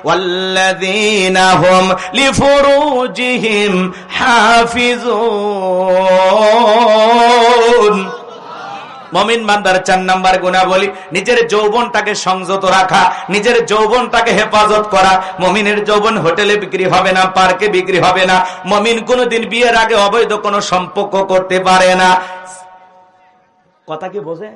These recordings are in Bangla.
ওয়াল্লাযীনা হুম লিফুরুজিহিম হাফিজুন। মুমিন বান্দার 4 নাম্বার গুণাবলী নিজের যৌবনটাকে সংযত রাখা, নিজের যৌবনটাকে হেফাজত করা। মুমিনের যৌবন হোটেলে বিক্রি হবে না, পার্কে বিক্রি হবে না। মুমিন কোনোদিন বিয়ের আগে অবৈধ কোনো সম্পর্ক করতে পারে না। কথা কি বোঝে?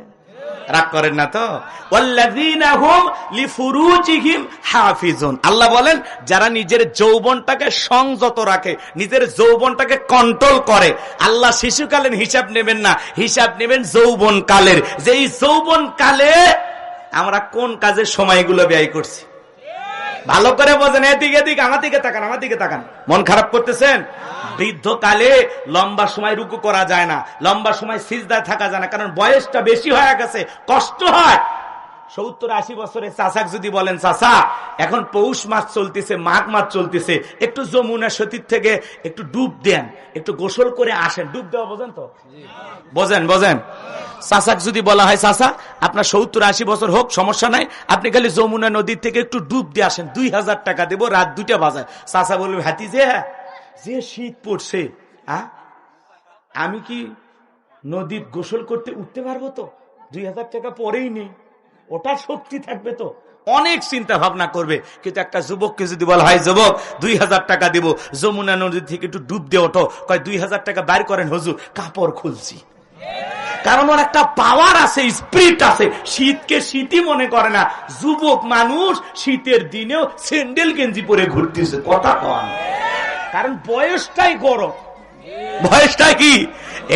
রাগ করেন না তো? ওয়াল্লাযীনা হুম লিফুরুজিহিম হাফিজুন। আল্লাহ বলেন যারা নিজের যৌবনটাকে সংযত রাখে, নিজের যৌবনটাকে কন্ট্রোল করে। আল্লাহ শিশুকালের হিসাব নেবেন না, হিসাব নেবেন যৌবন কালের। যে এই যৌবন কালে আমরা কোন কাজের সময়গুলো ব্যয় করছি। ভালো করে বোঝেন, এদিকে এদিকে আমার দিকে তাকান, আমার দিকে তাকান। মন খারাপ করতেছেন? বৃদ্ধকালে লম্বা সময় রুকু করা যায় না, লম্বা সময় সিজদায় থাকা যায় না, কারণ বয়সটা বেশি হয়ে গেছে, কষ্ট হয়। 70-80 বছরের চাচাক যদি বলেন, চাচা এখন পৌষ মাস চলতেছে, মাঘ মাস চলতেছে, একটু যমুনা সতীর থেকে একটু ডুব দেন, একটু গোসল করে আসেন। ডুব দেওয়া বোঝেন তো? বোঝেন বোঝেন? চাচাক যদি বলা হয়, চাচা আপনার 70-80 বছর হোক, সমস্যা নাই, আপনি খালি যমুনা নদীর থেকে একটু ডুব দিয়ে আসেন, 2000 টাকা দেবো, রাত 2টা বাজায়। চাচা বলবে, হাতি যে শীত পড়ছে, আমি কি নদীর গোসল করতে উঠতে পারবো? তো 2000 টাকা পরেই নেই, ওটার শক্তি থাকবে তো? অনেক চিন্তা ভাবনা করবে। কিন্তু একটা যুবককে যদি বলা হয়, যুবক 2000 টাকা দিব, যমুনা নদী থেকে একটু ডুব দিয়ে ওঠো, কয় 2000 টাকা বাইর করেন হুজুর, কাপড় খুলছি। কারণ ওর একটা পাওয়ার আছে, স্পিরিট আছে। শীতকে শীতই মনে করে না। যুবক মানুষ শীতের দিনেও স্যান্ডেল গেঞ্জি পরে ঘুরতেছে। কথা কন, কারণ বয়সটাই গরম, বয়সটা কি।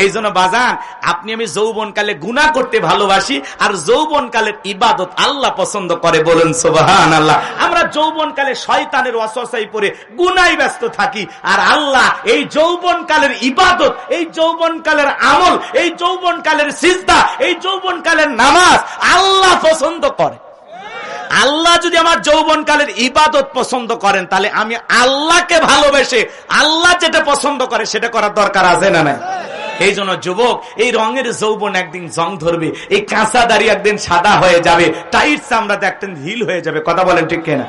এই জন্য বাজান, আপনি আমি যৌবনকালে গুনাহ করতে ভালোবাসি, আর যৌবনকালের ইবাদত আল্লাহ পছন্দ করে। বলুন সুবহানাল্লাহ। আমরা যৌবনকালে শয়তানের ওয়াসওয়াসায় পড়ে গুনায় ব্যস্ত থাকি, আর আল্লাহ এই যৌবনকালের ইবাদত, এই যৌবনকালের আমল, এই যৌবনকালের সিজদা, এই যৌবনকালের নামাজ আল্লাহ পছন্দ করে। আল্লাহ যদি আমার যৌবনকালের ইবাদত পছন্দ করেন, তাহলে আমি আল্লাহকে ভালোবেসে আল্লাহ যেটা পছন্দ করে সেটা করার দরকার আছে না নাই? এই জন্য যুবক, এই রঙের যৌবন একদিন জং ধরবে, এই কাঁচা দাড়ি একদিন সাদা হয়ে যাবে, টাইট চামড়াতে একদিন হিল হয়ে যাবে। কথা বলেন ঠিক কিনা?